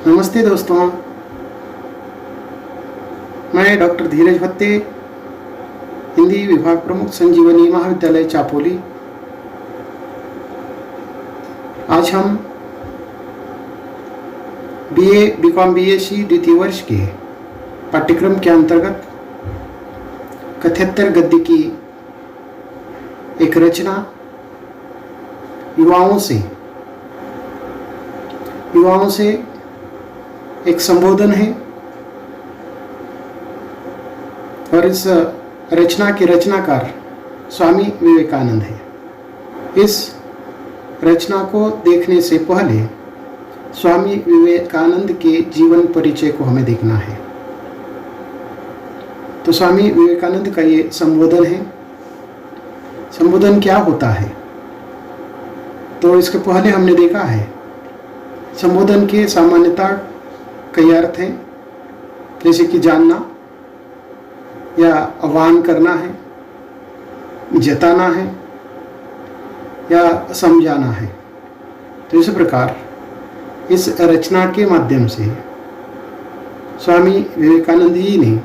नमस्ते दोस्तों, मैं डॉक्टर धीरज भत्ते, हिंदी विभाग प्रमुख, संजीवनी महाविद्यालय चापोली। आज हम बीए बीकॉम बीएससी द्वितीय वर्ष के पाठ्यक्रम के अंतर्गत कथ्यतर गद्य की एक रचना युवाओं से एक संबोधन है और इस रचना के रचनाकार स्वामी विवेकानंद है। इस रचना को देखने से पहले स्वामी विवेकानंद के जीवन परिचय को हमें देखना है। तो स्वामी विवेकानंद का ये संबोधन है। संबोधन क्या होता है, तो इसके पहले हमने देखा है संबोधन के सामान्यतः कई अर्थ हैं, जैसे कि जानना या आह्वान करना है, जताना है या समझाना है। तो इस प्रकार इस रचना के माध्यम से स्वामी विवेकानंद जी ने,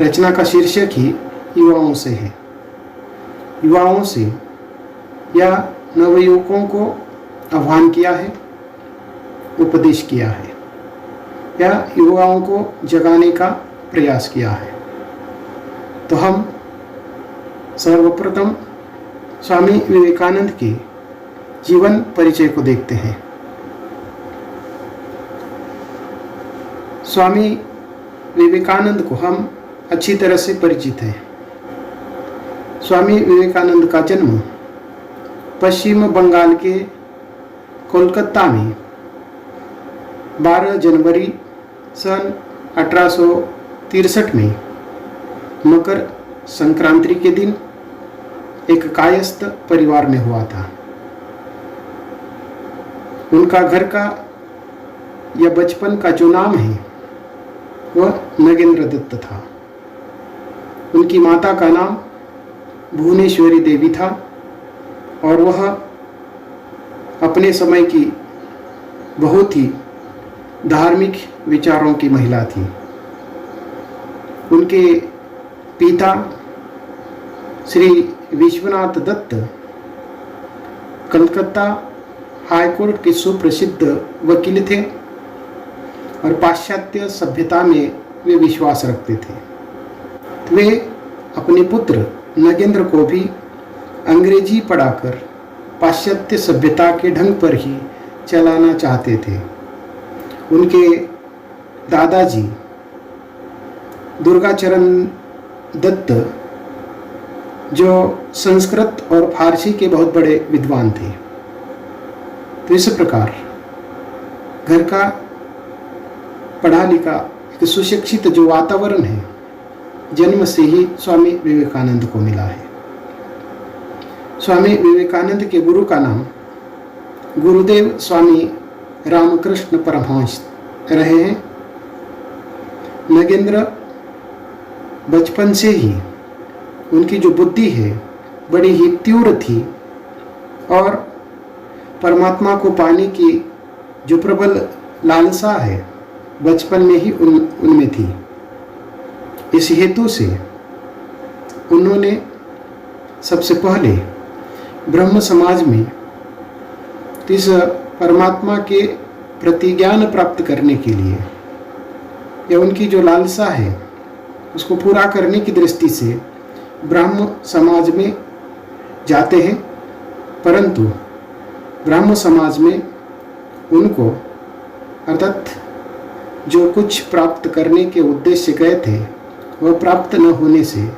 रचना का शीर्षक ही युवाओं से है, युवाओं से या नवयुवकों को आह्वान किया है, उपदेश किया है या युवाओं को जगाने का प्रयास किया है। तो हम सर्वप्रथम स्वामी विवेकानंद के जीवन परिचय को देखते हैं। स्वामी विवेकानंद को हम अच्छी तरह से परिचित हैं। स्वामी विवेकानंद का जन्म पश्चिम बंगाल के कोलकाता में 12 जनवरी सन 1863 में मकर संक्रांति के दिन एक कायस्थ परिवार में हुआ था। उनका घर का या बचपन का जो नाम है वह नगेंद्र दत्त था। उनकी माता का नाम भुवनेश्वरी देवी था और वह अपने समय की बहुत ही धार्मिक विचारों की महिला थी। उनके पिता श्री विश्वनाथ दत्त कलकत्ता हाईकोर्ट के सुप्रसिद्ध वकील थे और पाश्चात्य सभ्यता में वे विश्वास रखते थे। वे अपने पुत्र नगेंद्र को भी अंग्रेजी पढ़ाकर पाश्चात्य सभ्यता के ढंग पर ही चलाना चाहते थे। उनके दादाजी दुर्गाचरण दत्त जो संस्कृत और फारसी के बहुत बड़े विद्वान थे। तो इस प्रकार घर का पढ़ा लिखा एक सुशिक्षित जो वातावरण है, जन्म से ही स्वामी विवेकानंद को मिला है। स्वामी विवेकानंद के गुरु का नाम गुरुदेव स्वामी रामकृष्ण परमहंस रहे हैं। नगेंद्र बचपन से ही उनकी जो बुद्धि है बड़ी ही तीव्र थी और परमात्मा को पाने की जो प्रबल लालसा है बचपन में ही उनमें थी। इस हेतु से उन्होंने सबसे पहले ब्रह्म समाज में इस परमात्मा के प्रति ज्ञान प्राप्त करने के लिए या उनकी जो लालसा है उसको पूरा करने की दृष्टि से ब्रह्म समाज में जाते हैं। परंतु ब्रह्म समाज में उनको अर्थात जो कुछ प्राप्त करने के उद्देश्य गए थे वह प्राप्त न होने से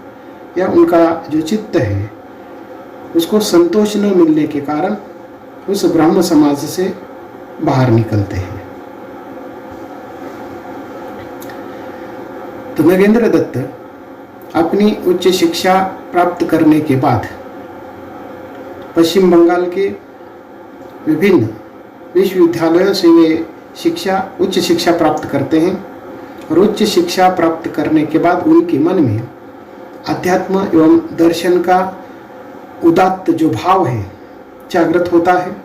या उनका जो चित्त है उसको संतोष न मिलने के कारण उस ब्रह्म समाज से बाहर निकलते हैं। तो नगेंद्र दत्त अपनी उच्च शिक्षा प्राप्त करने के बाद पश्चिम बंगाल के विभिन्न विश्वविद्यालयों से वे उच्च शिक्षा प्राप्त करते हैं और उच्च शिक्षा प्राप्त करने के बाद उनके मन में अध्यात्म एवं दर्शन का उदात्त जो भाव है जागृत होता है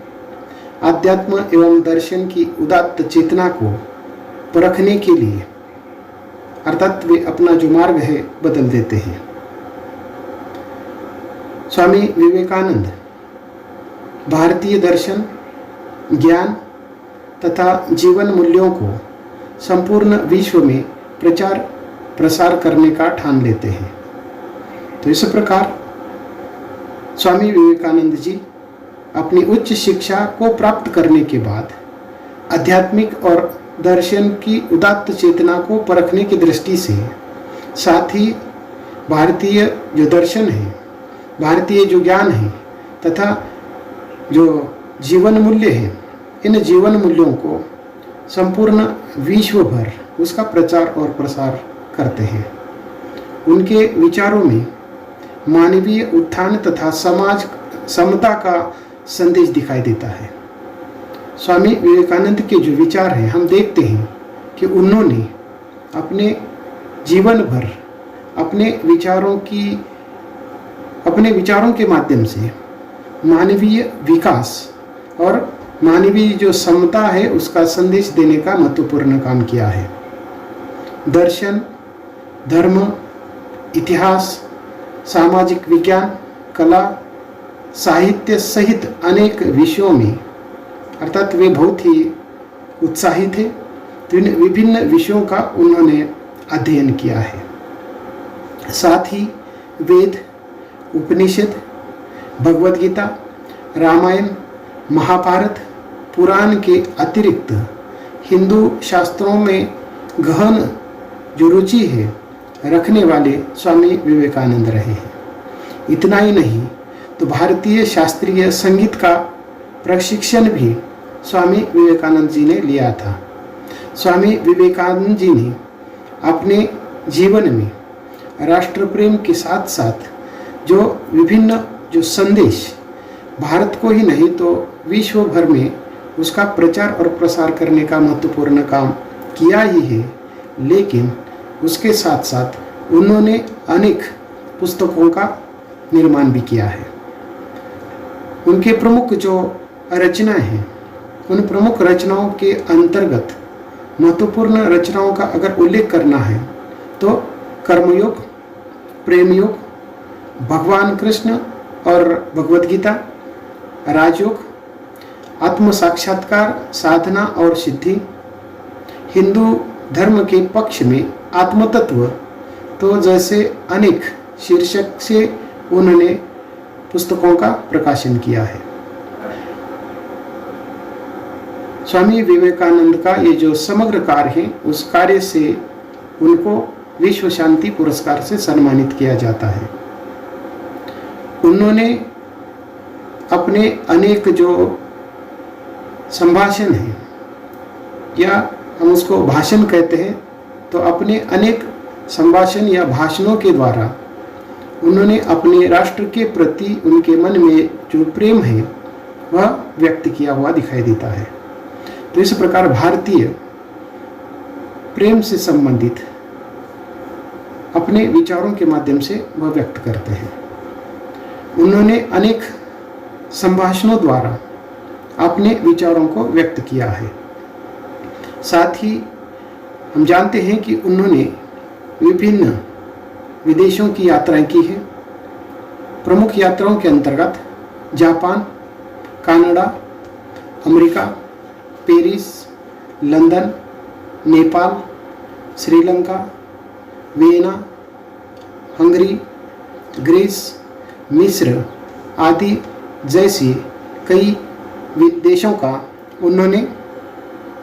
आध्यात्म एवं दर्शन की उदात्त चेतना को परखने के लिए अर्थात वे अपना जो मार्ग है बदल देते हैं। स्वामी विवेकानंद भारतीय दर्शन, ज्ञान तथा जीवन मूल्यों को संपूर्ण विश्व में प्रचार प्रसार करने का ठान लेते हैं। तो इस प्रकार स्वामी विवेकानंद जी अपनी उच्च शिक्षा को प्राप्त करने के बाद आध्यात्मिक और दर्शन की उदात्त चेतना को परखने की दृष्टि से, साथ ही भारतीय जो दर्शन है, भारतीय जो ज्ञान है तथा जो जीवन मूल्य है, इन जीवन मूल्यों को संपूर्ण विश्व भर उसका प्रचार और प्रसार करते हैं। उनके विचारों में मानवीय उत्थान तथा समाज समता का संदेश दिखाई देता है। स्वामी विवेकानंद के जो विचार हैं, हम देखते हैं कि उन्होंने अपने जीवन भर अपने विचारों के माध्यम से मानवीय विकास और मानवीय जो समता है उसका संदेश देने का महत्वपूर्ण काम किया है। दर्शन, धर्म, इतिहास, सामाजिक विज्ञान, कला, साहित्य सहित अनेक विषयों में अर्थात वे बहुत ही उत्साही थे। तो इन विभिन्न विषयों का उन्होंने अध्ययन किया है। साथ ही वेद, उपनिषद, भगवद गीता, रामायण, महाभारत, पुराण के अतिरिक्त हिंदू शास्त्रों में गहन जो रुचि है रखने वाले स्वामी विवेकानंद रहे हैं। इतना ही नहीं तो भारतीय शास्त्रीय संगीत का प्रशिक्षण भी स्वामी विवेकानंद जी ने लिया था। स्वामी विवेकानंद जी ने अपने जीवन में राष्ट्र प्रेम के साथ साथ जो विभिन्न जो संदेश भारत को ही नहीं तो विश्व भर में उसका प्रचार और प्रसार करने का महत्वपूर्ण काम किया ही है, लेकिन उसके साथ साथ उन्होंने अनेक पुस्तकों का निर्माण भी किया है। उनके प्रमुख जो रचनाएं हैं, उन प्रमुख रचनाओं के अंतर्गत महत्वपूर्ण रचनाओं का अगर उल्लेख करना है तो कर्मयोग, प्रेमयोग, भगवान कृष्ण और भगवद गीता, राजयोग, आत्म साक्षात्कार, साधना और सिद्धि, हिंदू धर्म के पक्ष में आत्मतत्व, तो जैसे अनेक शीर्षक से उन्होंने पुस्तकों का प्रकाशन किया है। स्वामी विवेकानंद का ये जो समग्र कार्य है, उस कार्य से उनको विश्व शांति पुरस्कार से सम्मानित किया जाता है। उन्होंने अपने अनेक जो संभाषण हैं या हम उसको भाषण कहते हैं, तो अपने अनेक संभाषण या भाषणों के द्वारा उन्होंने अपने राष्ट्र के प्रति उनके मन में जो प्रेम है वह व्यक्त किया हुआ दिखाई देता है। तो इस प्रकार भारतीय प्रेम से संबंधित अपने विचारों के माध्यम से वह व्यक्त करते हैं। उन्होंने अनेक संभाषणों द्वारा अपने विचारों को व्यक्त किया है। साथ ही हम जानते हैं कि उन्होंने विभिन्न विदेशों की यात्राएं की है। प्रमुख यात्राओं के अंतर्गत Japan, Canada, America, Paris, London, Nepal, Sri Lanka, Vienna, Hungary, Greece, मिस्र आदि जैसी कई देशों का उन्होंने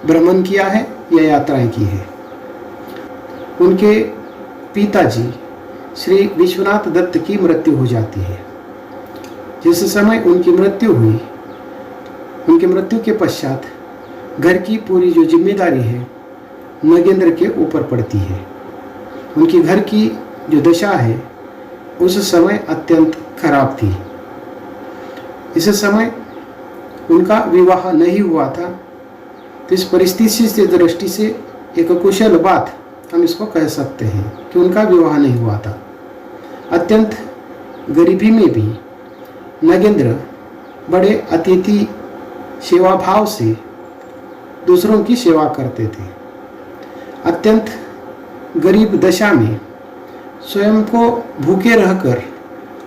भ्रमण किया है या यात्राएं की है। उनके पिताजी श्री विश्वनाथ दत्त की मृत्यु हो जाती है। जिस समय उनकी मृत्यु हुई, उनकी मृत्यु के पश्चात घर की पूरी जो जिम्मेदारी है नगेंद्र के ऊपर पड़ती है। उनकी घर की जो दशा है उस समय अत्यंत खराब थी। इस समय उनका विवाह नहीं हुआ था। तो इस परिस्थिति से दृष्टि से एक कुशल बात हम इसको कह सकते हैं कि उनका विवाह नहीं हुआ था। अत्यंत गरीबी में भी नगेंद्र बड़े अतिथि सेवा भाव से दूसरों की सेवा करते थे। अत्यंत गरीब दशा में स्वयं को भूखे रहकर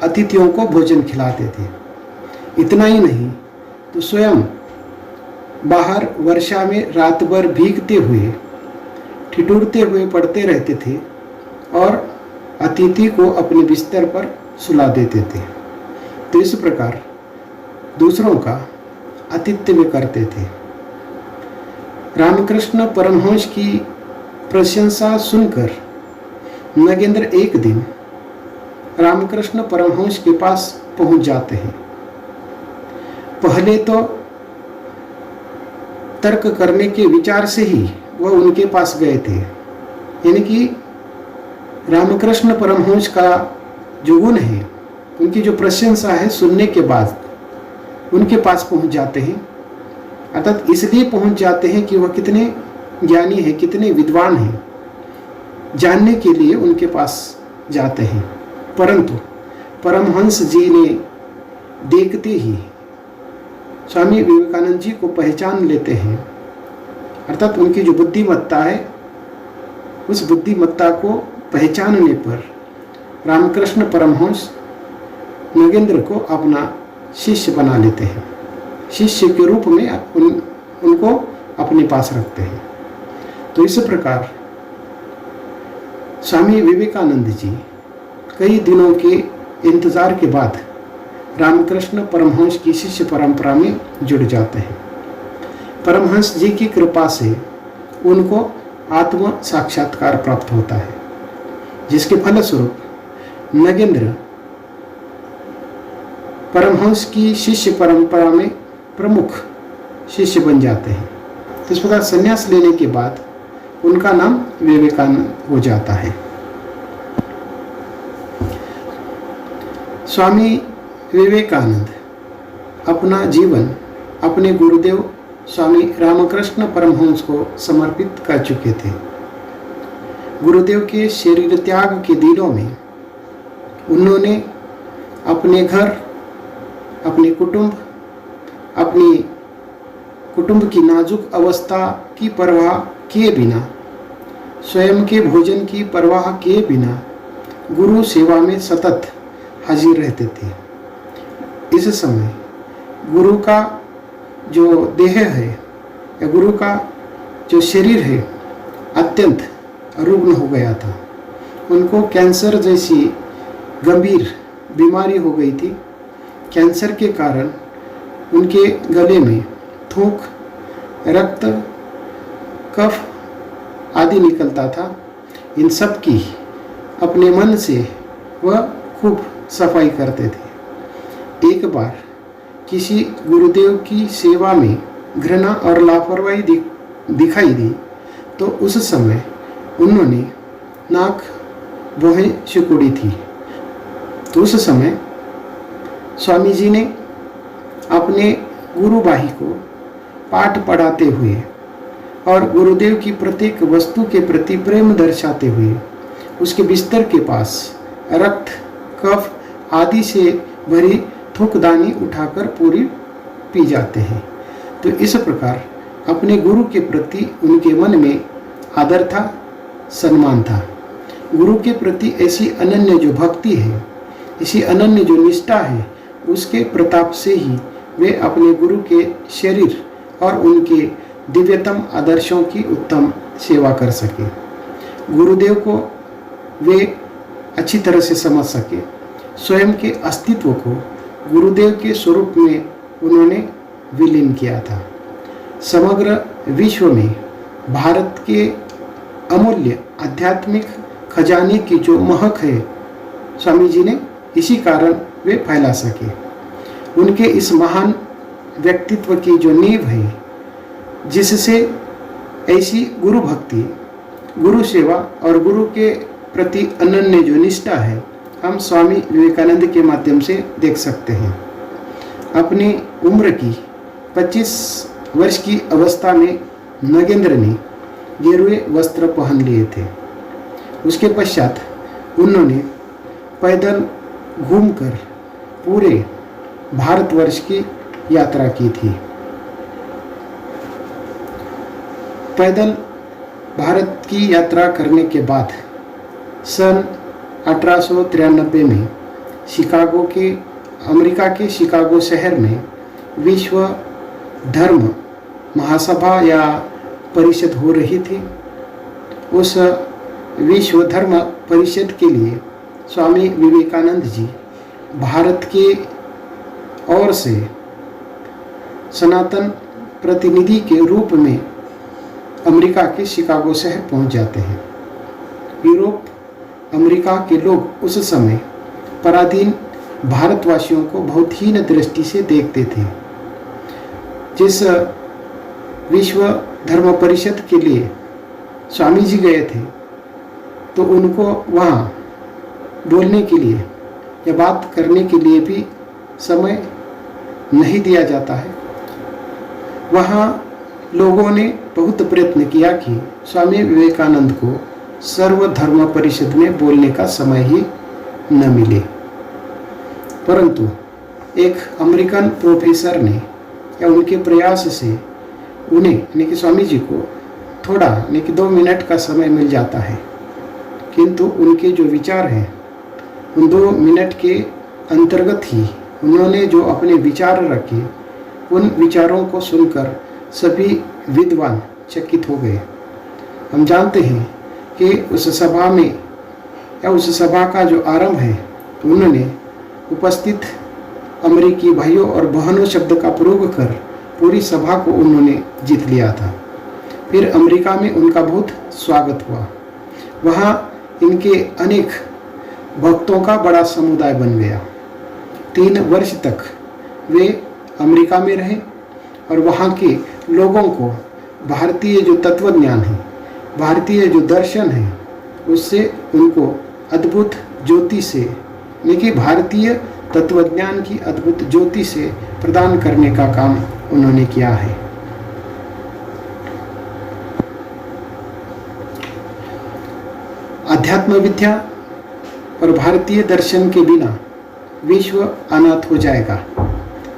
अतिथियों को भोजन खिलाते थे। इतना ही नहीं तो स्वयं बाहर वर्षा में रात भर भीगते हुए, ठिठुरते हुए पड़ते रहते थे और अतिथि को अपने बिस्तर पर सुला देते थे। तो इस प्रकार दूसरों का आतिथ्य करते थे। रामकृष्ण परमहंस की प्रशंसा सुनकर नगेंद्र एक दिन रामकृष्ण परमहंस के पास पहुंच जाते हैं। पहले तो तर्क करने के विचार से ही वह उनके पास गए थे, यानी कि रामकृष्ण परमहंस का जो गुण है, उनकी जो प्रशंसा है, सुनने के बाद उनके पास पहुंच जाते हैं। अर्थात इसलिए पहुंच जाते हैं कि वह कितने ज्ञानी हैं, कितने विद्वान हैं, जानने के लिए उनके पास जाते हैं। परंतु परमहंस जी ने देखते ही स्वामी विवेकानंद जी को पहचान लेते हैं। अर्थात उनकी जो बुद्धिमत्ता है, उस बुद्धिमत्ता को पहचानने पर रामकृष्ण परमहंस नगेंद्र को अपना शिष्य बना लेते हैं। शिष्य के रूप में उनको अपने पास रखते हैं। तो इस प्रकार स्वामी विवेकानंद जी कई दिनों के इंतजार के बाद रामकृष्ण परमहंस की शिष्य परंपरा में जुड़ जाते हैं। परमहंस जी की कृपा से उनको आत्म साक्षात्कार प्राप्त होता है, जिसके फलस्वरूप नगेंद्र परमहंस की शिष्य परंपरा में प्रमुख शिष्य बन जाते हैं। तो इस प्रकार संन्यास लेने के बाद उनका नाम विवेकानंद हो जाता है। स्वामी विवेकानंद अपना जीवन अपने गुरुदेव स्वामी रामकृष्ण परमहंस को समर्पित कर चुके थे। गुरुदेव के शरीर त्याग के दिनों में उन्होंने अपने घर, अपने अपनी कुटुंब की नाजुक अवस्था की परवाह किए बिना, स्वयं के भोजन की परवाह किए बिना गुरु सेवा में सतत हाजिर रहते थे। इस समय गुरु का जो देह है या गुरु का जो शरीर है अत्यंत रुग्ण हो गया था। उनको कैंसर जैसी गंभीर बीमारी हो गई थी। कैंसर के कारण उनके गले में थूक, रक्त, कफ आदि निकलता था। इन सब की अपने मन से वह खूब सफाई करते थे। एक बार किसी गुरुदेव की सेवा में घृणा और लापरवाही दिखाई दी तो उस समय उन्होंने नाक बोहे सिकुड़ी थी। तो उस समय स्वामी जी ने अपने गुरुबाई को पाठ पढ़ाते हुए और गुरुदेव की प्रत्येक वस्तु के प्रति प्रेम दर्शाते हुए उसके बिस्तर के पास रक्त, कफ आदि से भरी थूकदानी उठाकर पूरी पी जाते हैं। तो इस प्रकार अपने गुरु के प्रति उनके मन में आदर था, सम्मान था। गुरु के प्रति ऐसी अनन्य जो भक्ति है, ऐसी अनन्य जो निष्ठा है, उसके प्रताप से ही वे अपने गुरु के शरीर और उनके दिव्यतम आदर्शों की उत्तम सेवा कर सके। गुरुदेव को वे अच्छी तरह से समझ सके। स्वयं के अस्तित्व को गुरुदेव के स्वरूप में उन्होंने विलीन किया था। समग्र विश्व में भारत के अमूल्य आध्यात्मिक खजाने की जो महक है, स्वामी जी ने इसी कारण वे फैला सके। उनके इस महान व्यक्तित्व की जो नींव है, जिससे ऐसी गुरु भक्ति, गुरु सेवा और गुरु के प्रति अनन्य जो निष्ठा है, हम स्वामी विवेकानंद के माध्यम से देख सकते हैं। अपनी उम्र की 25 वर्ष की अवस्था में नगेंद्र ने गेरुए वस्त्र पहन लिए थे। उसके पश्चात उन्होंने पैदल घूमकर पूरे भारतवर्ष की यात्रा की थी। पैदल भारत की यात्रा करने के बाद सन 1893 में अमेरिका के शिकागो शहर में विश्व धर्म महासभा या परिषद हो रही थी। उस विश्व धर्म परिषद के लिए स्वामी विवेकानंद जी भारत के ओर से सनातन प्रतिनिधि के रूप में अमेरिका के शिकागो शहर पहुंच जाते हैं। यूरोप अमेरिका के लोग उस समय पराधीन भारतवासियों को बहुत हीन दृष्टि से देखते थे। जिस विश्व धर्म परिषद के लिए स्वामी जी गए थे तो उनको वहाँ बोलने के लिए या बात करने के लिए भी समय नहीं दिया जाता है। वहाँ लोगों ने बहुत प्रयत्न किया कि स्वामी विवेकानंद को सर्वधर्म परिषद में बोलने का समय ही न मिले, परंतु एक अमेरिकन प्रोफेसर ने या उनके प्रयास से उन्हें यानी कि स्वामी जी को थोड़ा यानी कि 2 मिनट का समय मिल जाता है। किंतु उनके जो विचार हैं उन 2 मिनट के अंतर्गत ही उन्होंने जो अपने विचार रखे, उन विचारों को सुनकर सभी विद्वान चकित हो गए। हम जानते हैं कि उस सभा में या उस सभा का जो आरंभ है उन्होंने उपस्थित अमेरिकी भाइयों और बहनों शब्द का प्रयोग कर पूरी सभा को उन्होंने जीत लिया था। फिर अमेरिका में उनका बहुत स्वागत हुआ। वहाँ इनके अनेक भक्तों का बड़ा समुदाय बन गया। 3 वर्ष तक वे अमेरिका में रहे और वहाँ के लोगों को भारतीय जो तत्वज्ञान है, भारतीय जो दर्शन है, उससे उनको अद्भुत ज्योति से यानी कि भारतीय तत्वज्ञान की अद्भुत ज्योति से प्रदान करने का काम उन्होंने किया है। अध्यात्म विद्या और भारतीय दर्शन के बिना विश्व अनाथ हो जाएगा,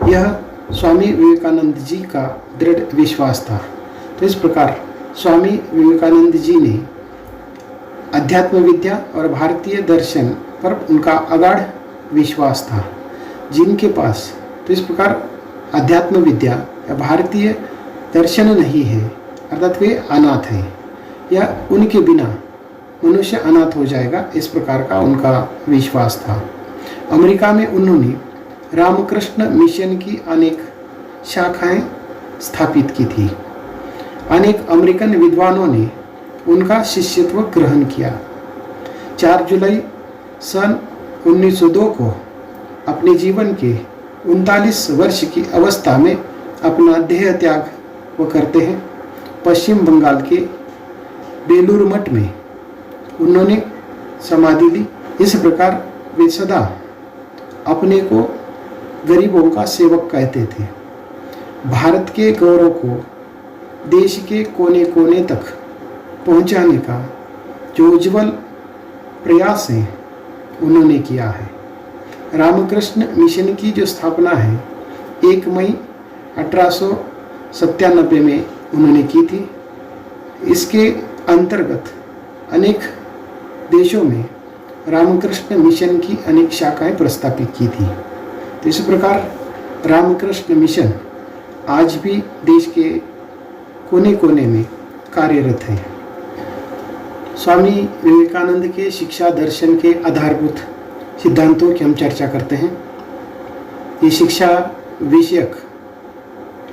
यह स्वामी विवेकानंद जी का दृढ़ विश्वास था। तो इस प्रकार स्वामी विवेकानंद जी ने अध्यात्म विद्या और भारतीय दर्शन पर उनका अगाध विश्वास था। जिनके पास तो इस प्रकार अध्यात्म विद्या या भारतीय दर्शन नहीं है, अर्थात वे अनाथ हैं या उनके बिना मनुष्य अनाथ हो जाएगा, इस प्रकार का उनका विश्वास था। अमेरिका में उन्होंने रामकृष्ण मिशन की अनेक शाखाएं स्थापित की थी। अनेक अमेरिकन विद्वानों ने उनका शिष्यत्व ग्रहण किया। 4 जुलाई सन 1902 को अपने जीवन के 39 वर्ष की अवस्था में अपना देह त्याग वो करते हैं। पश्चिम बंगाल के बेलूर मठ में उन्होंने समाधि ली। इस प्रकार वे सदा अपने को गरीबों का सेवक कहते थे। भारत के गौरव को देश के कोने कोने तक पहुंचाने का जो उज्जवल प्रयास है उन्होंने किया है। रामकृष्ण मिशन की जो स्थापना है 1 मई 1897 में उन्होंने की थी। इसके अंतर्गत अनेक देशों में रामकृष्ण मिशन की अनेक शाखाएं प्रस्थापित की थी। तो इस प्रकार रामकृष्ण मिशन आज भी देश के कोने कोने में कार्यरत है। स्वामी विवेकानंद के शिक्षा दर्शन के आधारभूत सिद्धांतों की हम चर्चा करते हैं। ये शिक्षा विषयक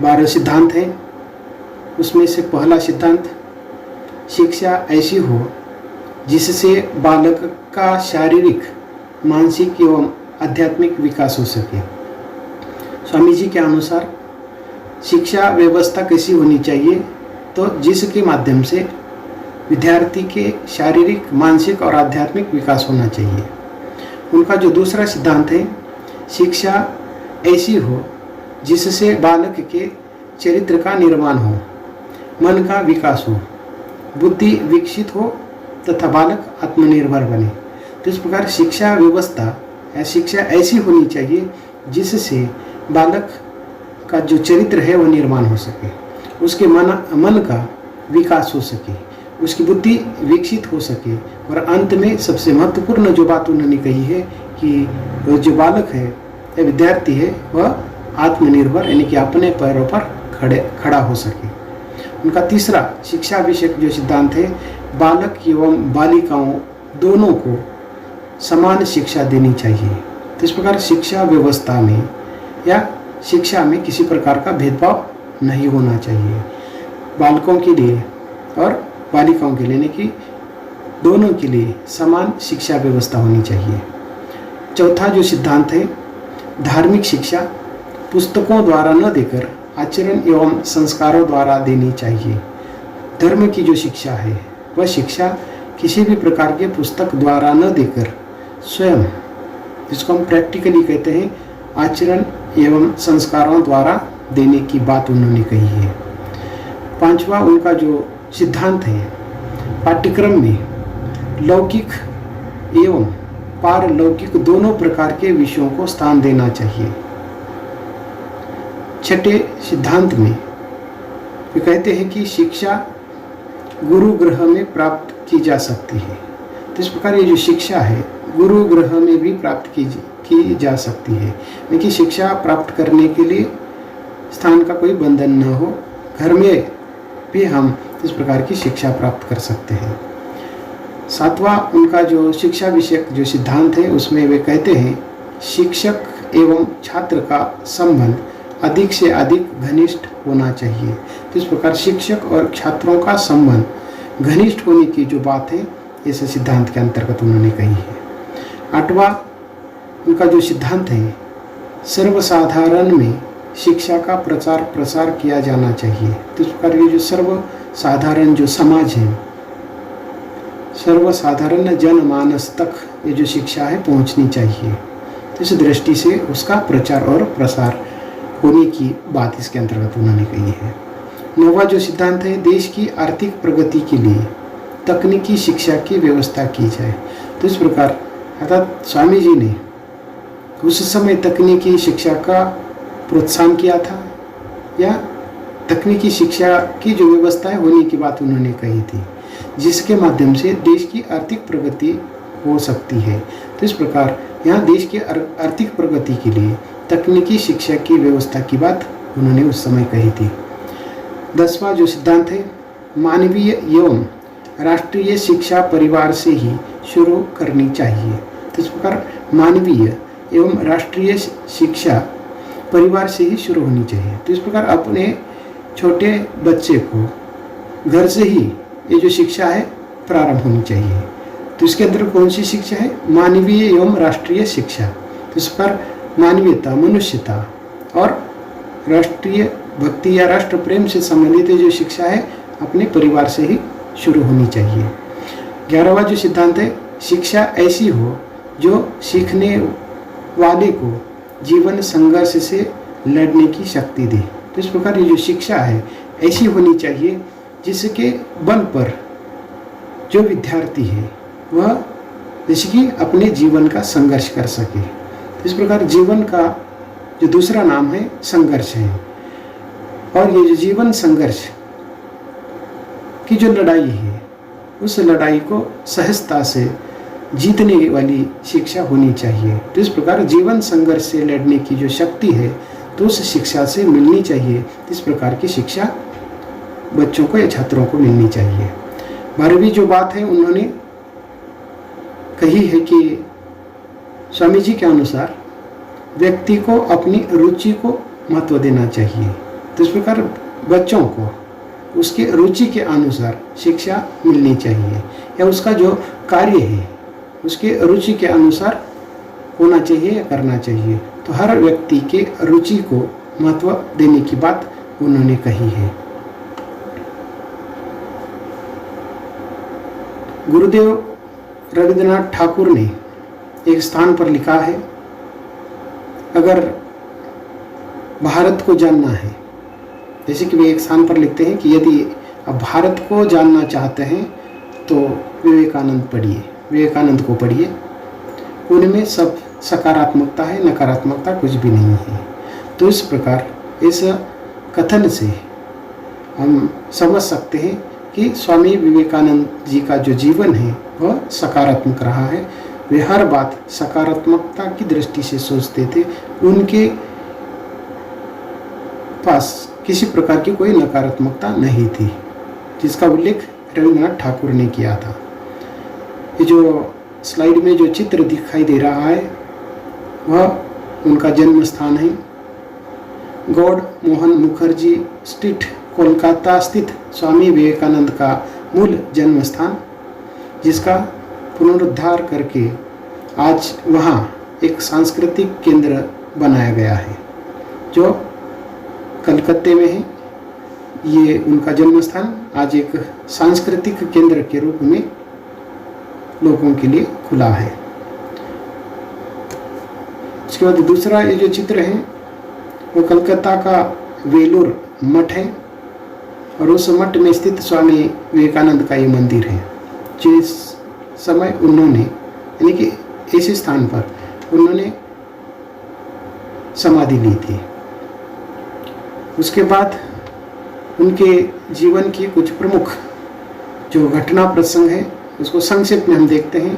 12 सिद्धांत हैं। उसमें से पहला सिद्धांत, शिक्षा ऐसी हो जिससे बालक का शारीरिक, मानसिक एवं आध्यात्मिक विकास हो सके। स्वामी जी के अनुसार शिक्षा व्यवस्था कैसी होनी चाहिए, तो जिसके माध्यम से विद्यार्थी के शारीरिक, मानसिक और आध्यात्मिक विकास होना चाहिए। उनका जो दूसरा सिद्धांत है, शिक्षा ऐसी हो जिससे बालक के चरित्र का निर्माण हो, मन का विकास हो, बुद्धि विकसित हो तथा बालक आत्मनिर्भर बने। तो इस प्रकार शिक्षा व्यवस्था या शिक्षा ऐसी होनी चाहिए जिससे बालक का जो चरित्र है वो निर्माण हो सके, उसके मन का विकास हो सके, उसकी बुद्धि विकसित हो सके। और अंत में सबसे महत्वपूर्ण जो बात उन्होंने कही है कि जो बालक है या विद्यार्थी है वह आत्मनिर्भर यानी कि अपने पैरों पर खड़ा हो सके। उनका तीसरा शिक्षा विषयक जो सिद्धांत है, बालक एवं बालिकाओं दोनों को समान शिक्षा देनी चाहिए। तो इस प्रकार शिक्षा व्यवस्था में या शिक्षा में किसी प्रकार का भेदभाव नहीं होना चाहिए, बालकों के लिए और बालिकाओं के लिए, यानी कि दोनों के लिए समान शिक्षा व्यवस्था होनी चाहिए। चौथा जो सिद्धांत है, धार्मिक शिक्षा पुस्तकों द्वारा न देकर आचरण एवं संस्कारों द्वारा देनी चाहिए। धर्म की जो शिक्षा है वह शिक्षा किसी भी प्रकार के पुस्तक द्वारा न देकर स्वयं, जिसको हम प्रैक्टिकली कहते हैं, आचरण एवं संस्कारों द्वारा देने की बात उन्होंने कही है। पांचवा उनका जो सिद्धांत है, पाठ्यक्रम में लौकिक एवं पारलौकिक दोनों प्रकार के विषयों को स्थान देना चाहिए। छठे सिद्धांत में वे कहते हैं कि शिक्षा गुरु ग्रह में प्राप्त की जा सकती है। तो इस प्रकार ये जो शिक्षा है गुरु ग्रह में भी प्राप्त की जा सकती है, लेकिन शिक्षा प्राप्त करने के लिए स्थान का कोई बंधन न हो, घर में भी हम इस प्रकार की शिक्षा प्राप्त कर सकते हैं। सातवां उनका जो शिक्षा विषयक जो सिद्धांत है उसमें वे कहते हैं शिक्षक एवं छात्र का संबंध अधिक से अधिक घनिष्ठ होना चाहिए। तो इस प्रकार शिक्षक और छात्रों का संबंध घनिष्ठ होने की जो बात है इस सिद्धांत के अंतर्गत उन्होंने कही है। आठवां उनका जो सिद्धांत है, सर्वसाधारण में शिक्षा का प्रचार प्रसार किया जाना चाहिए। तो इस प्रकार ये जो सर्वसाधारण जो समाज है, सर्वसाधारण जनमानस तक ये जो शिक्षा है पहुंचनी चाहिए। तो इस दृष्टि से उसका प्रचार और प्रसार होने की बात इसके अंतर्गत उन्होंने कही है। नौवां जो सिद्धांत है, देश की आर्थिक प्रगति के लिए तकनीकी शिक्षा की व्यवस्था की जाए। तो इस प्रकार अर्थात स्वामी जी ने उस समय तकनीकी शिक्षा का प्रोत्साहन किया था या तकनीकी शिक्षा की जो व्यवस्था है होने की बात उन्होंने कही थी, जिसके माध्यम से देश की आर्थिक प्रगति हो सकती है। तो इस प्रकार यहाँ देश की आर्थिक प्रगति के लिए तकनीकी शिक्षा की व्यवस्था की बात उन्होंने उस समय कही थी। 10वां जो सिद्धांत है, मानवीय एवं राष्ट्रीय शिक्षा परिवार से ही शुरू करनी चाहिए। तो इस प्रकार मानवीय एवं राष्ट्रीय शिक्षा परिवार से ही शुरू होनी चाहिए। तो इस प्रकार अपने छोटे बच्चे को घर से ही ये जो शिक्षा है प्रारंभ होनी चाहिए। तो इसके अंदर कौन सी शिक्षा है? मानवीय एवं राष्ट्रीय शिक्षा। तो इस पर मानवीयता, मनुष्यता और राष्ट्रीय भक्ति या राष्ट्र प्रेम से संबंधित जो शिक्षा है अपने परिवार से ही शुरू होनी चाहिए। 11वां जो सिद्धांत है, शिक्षा ऐसी हो जो सीखने वाले को जीवन संघर्ष से लड़ने की शक्ति दे। तो इस प्रकार ये जो शिक्षा है ऐसी होनी चाहिए जिसके बल पर जो विद्यार्थी है वह जैसे कि अपने जीवन का संघर्ष कर सके। इस प्रकार जीवन का जो दूसरा नाम है संघर्ष है, और ये जो जीवन संघर्ष की जो लड़ाई है उस लड़ाई को सहजता से जीतने वाली शिक्षा होनी चाहिए। तो इस प्रकार जीवन संघर्ष से लड़ने की जो शक्ति है तो उस शिक्षा से मिलनी चाहिए। इस प्रकार की शिक्षा बच्चों को या छात्रों को मिलनी चाहिए। 12वीं जो बात है उन्होंने कही है कि स्वामी जी के अनुसार व्यक्ति को अपनी रुचि को महत्व देना चाहिए। तो इस प्रकार बच्चों को उसके रुचि के अनुसार शिक्षा मिलनी चाहिए, या उसका जो कार्य है उसके रुचि के अनुसार होना चाहिए या करना चाहिए। तो हर व्यक्ति के रुचि को महत्व देने की बात उन्होंने कही है। गुरुदेव रविंद्रनाथ ठाकुर ने एक स्थान पर लिखा है, अगर भारत को जानना है, जैसे कि वे एक स्थान पर लिखते हैं कि यदि आप भारत को जानना चाहते हैं तो विवेकानंद पढ़िए, विवेकानंद को पढ़िए, उनमें सब सकारात्मकता है, नकारात्मकता कुछ भी नहीं है। तो इस प्रकार इस कथन से हम समझ सकते हैं कि स्वामी विवेकानंद जी का जो जीवन है वह सकारात्मक रहा है। वे हर बात सकारात्मकता की दृष्टि से सोचते थे। उनके पास किसी प्रकार की कोई नकारात्मकता नहीं थी, जिसका उल्लेख रविन्द्रनाथ ठाकुर ने किया था। ये जो स्लाइड में जो चित्र दिखाई दे रहा है वह उनका जन्म स्थान है। गौड़ मोहन मुखर्जी स्ट्रीट, कोलकाता स्थित स्वामी विवेकानंद का मूल जन्म स्थान, जिसका पुनरुद्धार करके आज वहाँ एक सांस्कृतिक केंद्र बनाया गया है जो कलकत्ते में है। ये उनका जन्म स्थान आज एक सांस्कृतिक केंद्र के रूप में लोगों के लिए खुला है। उसके बाद दूसरा ये जो चित्र है वो कलकत्ता का वेलूर मठ है और उस मठ में स्थित स्वामी विवेकानंद का ये मंदिर है, जिस समय उन्होंने यानी कि इस स्थान पर उन्होंने समाधि ली थी। उसके बाद उनके जीवन की कुछ प्रमुख जो घटना प्रसंग है उसको संक्षेप में हम देखते हैं।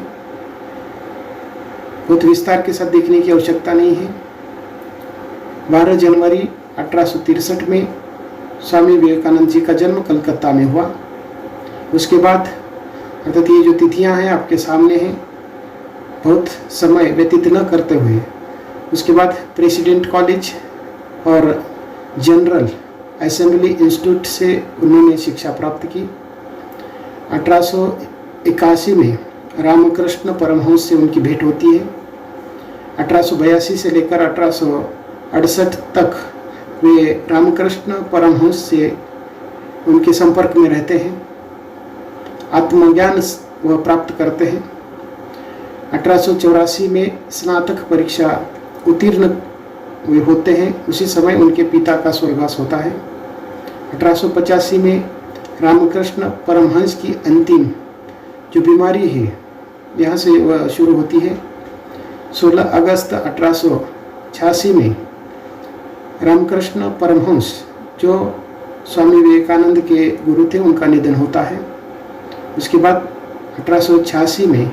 बहुत विस्तार के साथ देखने की आवश्यकता नहीं है। 12 जनवरी 1863 में स्वामी विवेकानंद जी का जन्म कलकत्ता में हुआ। उसके बाद अर्थात ये जो तिथियां हैं आपके सामने हैं, बहुत समय व्यतीत न करते हुए उसके बाद प्रेसिडेंट कॉलेज और जनरल असेंबली इंस्टीट्यूट से उन्होंने शिक्षा प्राप्त की। 1881 में रामकृष्ण परमहंस से उनकी भेंट होती है। 1882 से लेकर 1868 तक वे रामकृष्ण परमहंस से उनके संपर्क में रहते हैं, आत्मज्ञान वह प्राप्त करते हैं। 1884 में स्नातक परीक्षा उत्तीर्ण वे होते हैं। उसी समय उनके पिता का स्वर्गवास होता है। 1885 में रामकृष्ण परमहंस की अंतिम जो बीमारी है यहाँ से वह शुरू होती है। 16 अगस्त 1886 में रामकृष्ण परमहंस जो स्वामी विवेकानंद के गुरु थे उनका निधन होता है। उसके बाद 1886 में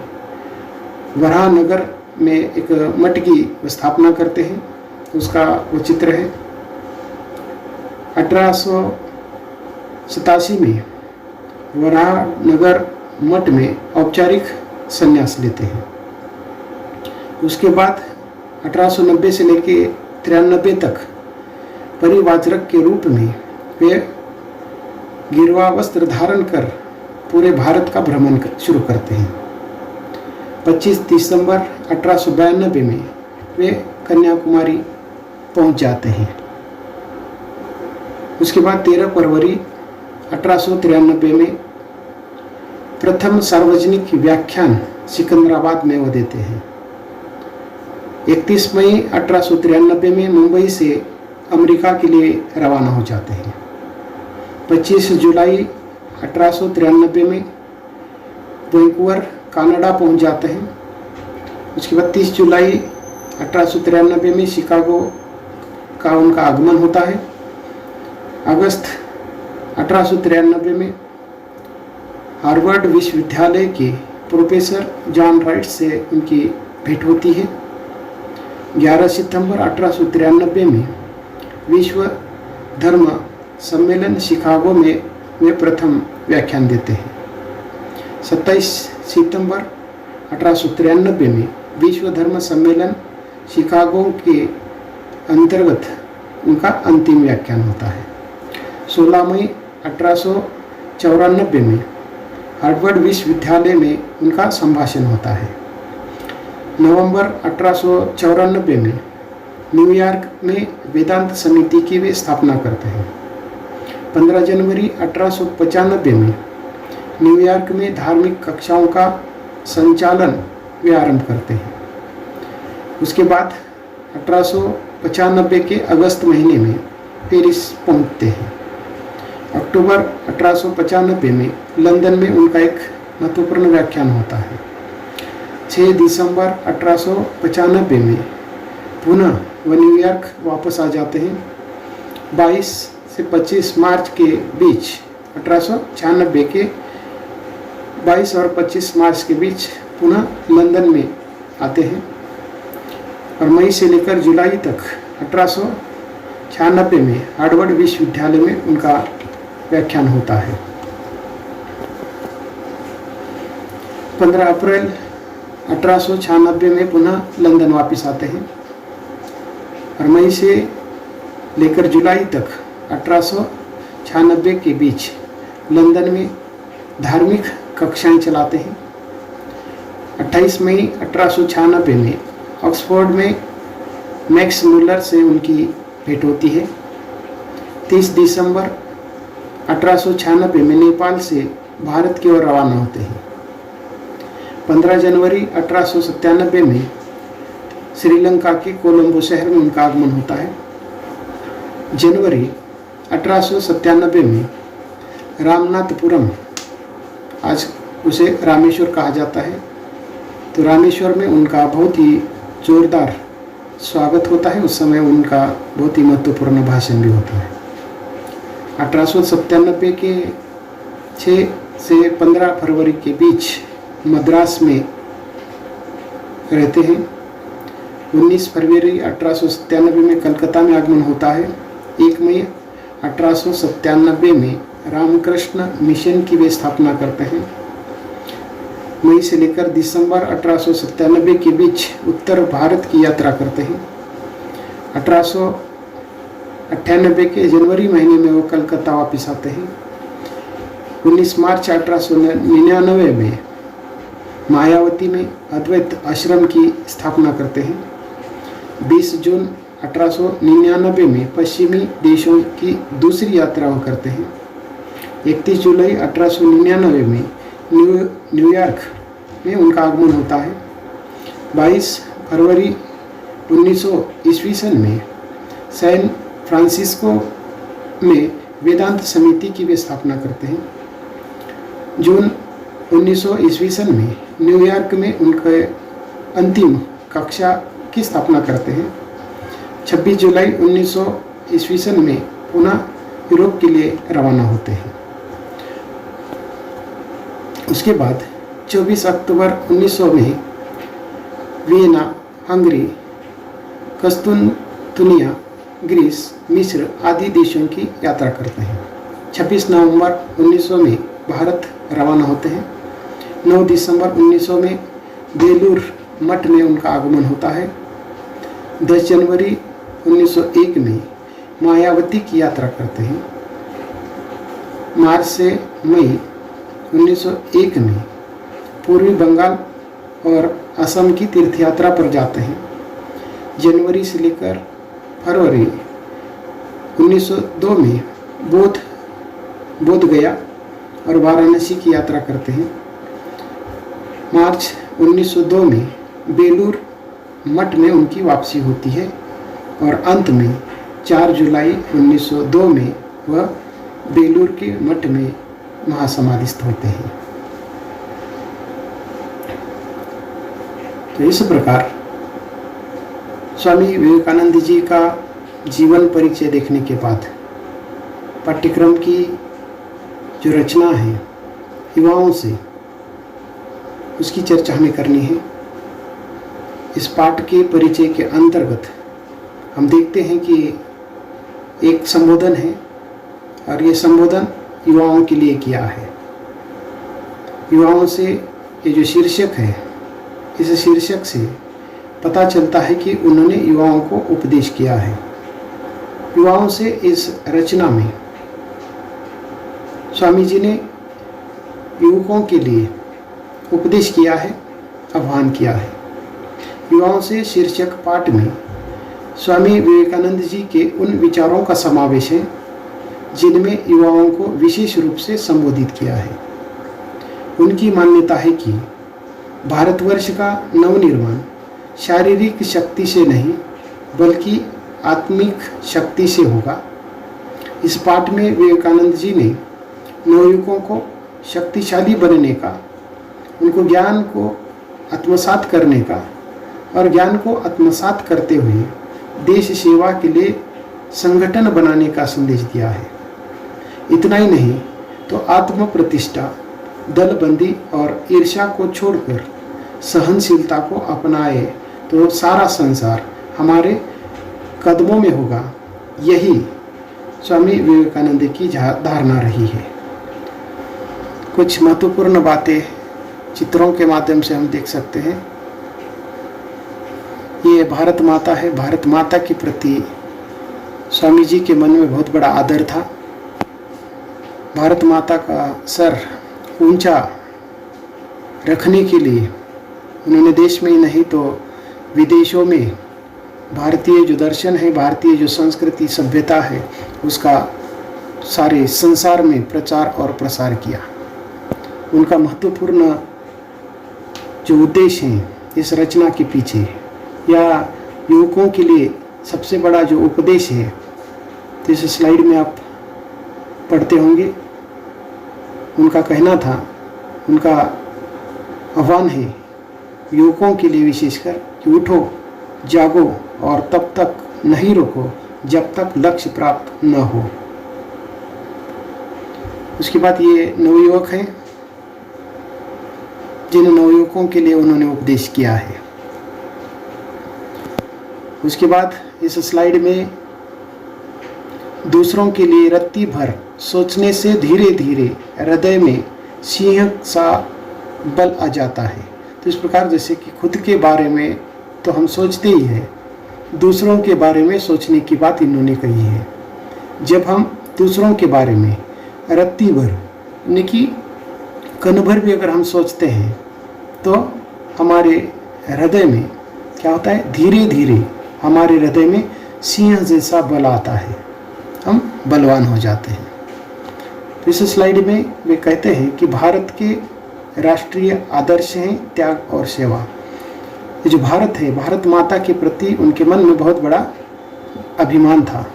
वराहनगर में एक मठ की स्थापना करते हैं, उसका वो चित्र है। 1887 में वराहनगर मठ में औपचारिक संन्यास लेते हैं। उसके बाद 1890 से लेकर 93 तक परिवाचरक के रूप में वे गिरवा वस्त्र धारण कर पूरे भारत का भ्रमण शुरू करते हैं। 25 दिसंबर 1892 में वे कन्याकुमारी पहुंच जाते हैं। उसके बाद 13 फरवरी 1893 में प्रथम सार्वजनिक व्याख्यान सिकंदराबाद में वो देते हैं। 31 मई 1893 में मुंबई से अमेरिका के लिए रवाना हो जाते हैं। 25 जुलाई 1893 में वैंकूवर कनाडा पहुंच जाते हैं। उसके बाद 30 जुलाई 1893 में शिकागो का उनका आगमन होता है। अगस्त 1893 में हार्वर्ड विश्वविद्यालय के प्रोफेसर जॉन राइट से उनकी भेंट होती है। 11 सितंबर 1893 में विश्व धर्म सम्मेलन शिकागो में वे प्रथम व्याख्यान देते हैं। 27 सितंबर 1893 में विश्व धर्म सम्मेलन शिकागो के अंतर्गत उनका अंतिम व्याख्यान होता है। 16 मई 1894 में हार्वर्ड विश्वविद्यालय में उनका संभाषण होता है। नवंबर 1894 में न्यूयॉर्क में वेदांत समिति की वे स्थापना करते हैं। 15 जनवरी 1895 में न्यूयॉर्क में धार्मिक कक्षाओं का संचालन वे आरंभ करते हैं। उसके बाद 1895 के अगस्त महीने में पेरिस पहुंचते हैं। अक्टूबर 1895 में लंदन में उनका एक महत्वपूर्ण व्याख्यान होता है। 6 दिसंबर 1895 में पुनः वह न्यूयॉर्क वापस आ जाते हैं। 22 से 25 मार्च के बीच 1896 के 22 और 25 मार्च के बीच पुनः लंदन में आते हैं और मई से लेकर जुलाई तक 1896 में हार्वर्ड विश्वविद्यालय में उनका व्याख्यान होता है। 15 अप्रैल 1896 में पुनः लंदन वापस आते हैं और मई से लेकर जुलाई तक 1896 के बीच लंदन में धार्मिक कक्षाएं चलाते हैं। 28 मई 1896 में ऑक्सफोर्ड में मैक्स मुलर से उनकी भेंट होती है। 30 दिसंबर 1896 में नेपाल से भारत की ओर रवाना होते हैं। 15 जनवरी 1897 में श्रीलंका के कोलंबो शहर में उनका आगमन होता है। जनवरी 1897 में रामनाथपुरम, आज उसे रामेश्वर कहा जाता है, तो रामेश्वर में उनका बहुत ही जोरदार स्वागत होता है। उस समय उनका बहुत ही महत्वपूर्ण भाषण भी होता है। 1897 के 6 से 15 फरवरी के बीच मद्रास में रहते हैं। 19 फरवरी 1897 में कलकत्ता में आगमन होता है। 1 मई 1897 में रामकृष्ण मिशन की वे स्थापना करते हैं। मई से लेकर दिसंबर 1897 के बीच उत्तर भारत की यात्रा करते हैं। 1898 के जनवरी महीने में वो कलकत्ता वापस आते हैं। 19 मार्च 1899 में मायावती में अद्वैत आश्रम की स्थापना करते हैं। 20 जून 1899 में पश्चिमी देशों की दूसरी यात्रा वो करते हैं। 31 जुलाई 1899 में न्यूयॉर्क में उनका आगमन होता है। 22 फरवरी 1900 ईस्वी सन में सैन फ्रांसिस्को में वेदांत समिति की वे स्थापना करते हैं। जून 1900 ईस्वी सन में न्यूयॉर्क में उनके अंतिम कक्षा की स्थापना करते हैं। 26 जुलाई 1900 ईस्वी सन में पुनः यूरोप के लिए रवाना होते हैं। उसके बाद 24 अक्टूबर 1900 में वियना, हंगरी, कस्तूनतुनिया, ग्रीस, मिस्र आदि देशों की यात्रा करते हैं। 26 नवंबर 1900 में भारत रवाना होते हैं। 9 दिसंबर 1900 में बेलूर मठ में उनका आगमन होता है। 10 जनवरी 1901 में मायावती की यात्रा करते हैं। मार्च से मई 1901 में पूर्वी बंगाल और असम की तीर्थ यात्रा पर जाते हैं। जनवरी से लेकर फरवरी 1902 में बोध गया और वाराणसी की यात्रा करते हैं। मार्च 1902 में बेलूर मठ में उनकी वापसी होती है और अंत में 4 जुलाई 1902 में वह बेलूर के मठ में महासमाधिस्थ होते हैं। तो इस प्रकार स्वामी विवेकानंद जी का जीवन परिचय देखने के बाद पाठ्यक्रम की जो रचना है युवाओं से, उसकी चर्चा हमें करनी है। इस पाठ के परिचय के अंतर्गत हम देखते हैं कि एक संबोधन है और ये संबोधन युवाओं के लिए किया है। युवाओं से ये जो शीर्षक है, इस शीर्षक से पता चलता है कि उन्होंने युवाओं को उपदेश किया है। युवाओं से इस रचना में स्वामी जी ने युवकों के लिए उपदेश किया है, आह्वान किया है। युवाओं से शीर्षक पाठ में स्वामी विवेकानंद जी के उन विचारों का समावेश है जिनमें युवाओं को विशेष रूप से संबोधित किया है। उनकी मान्यता है कि भारतवर्ष का नवनिर्माण शारीरिक शक्ति से नहीं बल्कि आत्मिक शक्ति से होगा। इस पाठ में विवेकानंद जी ने नवयुवकों को शक्तिशाली बनने का, उनको ज्ञान को आत्मसात करने का और ज्ञान को आत्मसात करते हुए देश सेवा के लिए संगठन बनाने का संदेश दिया है। इतना ही नहीं, तो आत्म प्रतिष्ठा, दलबंदी और ईर्ष्या को छोड़कर सहनशीलता को अपनाए तो सारा संसार हमारे कदमों में होगा। यही स्वामी विवेकानंद की धारणा रही है। कुछ महत्वपूर्ण बातें चित्रों के माध्यम से हम देख सकते हैं। ये भारत माता है। भारत माता के प्रति स्वामी जी के मन में बहुत बड़ा आदर था। भारत माता का सर ऊंचा रखने के लिए उन्होंने देश में ही नहीं तो विदेशों में भारतीय जो दर्शन है, भारतीय जो संस्कृति सभ्यता है, उसका सारे संसार में प्रचार और प्रसार किया। उनका महत्वपूर्ण जो उद्देश्य है इस रचना के पीछे या युवकों के लिए सबसे बड़ा जो उपदेश है, तो इस स्लाइड में आप पढ़ते होंगे। उनका कहना था, उनका आह्वान है युवकों के लिए विशेषकर कि उठो, जागो और तब तक नहीं रुको जब तक लक्ष्य प्राप्त न हो। उसके बाद ये नवयुवक हैं जिन नवयुवकों के लिए उन्होंने उपदेश किया है। उसके बाद इस स्लाइड में दूसरों के लिए रत्ती भर सोचने से धीरे धीरे हृदय में सिंह सा बल आ जाता है। तो इस प्रकार जैसे कि खुद के बारे में तो हम सोचते ही हैं, दूसरों के बारे में सोचने की बात इन्होंने कही है। जब हम दूसरों के बारे में रत्ती भर यानी कि कण भर भी अगर हम सोचते हैं तो हमारे हृदय में क्या होता है, धीरे धीरे हमारे हृदय में सिंह जैसा बल आता है, हम बलवान हो जाते हैं। तो इस स्लाइड में वे कहते हैं कि भारत के राष्ट्रीय आदर्श हैं त्याग और सेवा। ये जो भारत है, भारत माता के प्रति उनके मन में बहुत बड़ा अभिमान था।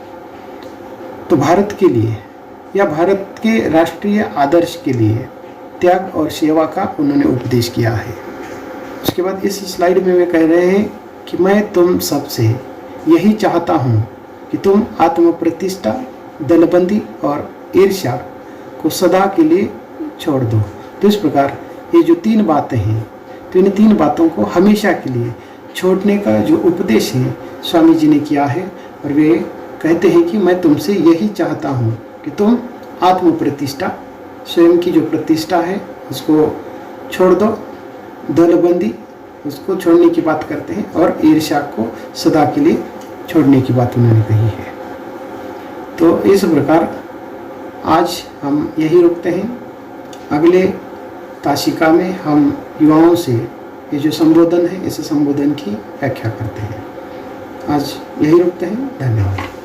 तो भारत के लिए या भारत के राष्ट्रीय आदर्श के लिए त्याग और सेवा का उन्होंने उपदेश किया है। उसके बाद इस स्लाइड में वे कह रहे हैं कि मैं तुम सबसे यही चाहता हूँ कि तुम आत्म प्रतिष्ठा, दलबंदी और ईर्ष्या को सदा के लिए छोड़ दो। तो इस प्रकार ये जो 3 बातें हैं, तो इन 3 बातों को हमेशा के लिए छोड़ने का जो उपदेश है स्वामी जी ने किया है। और वे कहते हैं कि मैं तुमसे यही चाहता हूँ कि तुम आत्म प्रतिष्ठा, स्वयं की जो प्रतिष्ठा है उसको छोड़ दो, दलबंदी उसको छोड़ने की बात करते हैं, और ईर्ष्या को सदा के लिए छोड़ने की बात उन्होंने कही है। तो इस प्रकार आज हम यही रुकते हैं। अगले ताशिका में हम युवाओं से ये जो संबोधन है, इस संबोधन की व्याख्या करते हैं। आज यही रुकते हैं। धन्यवाद।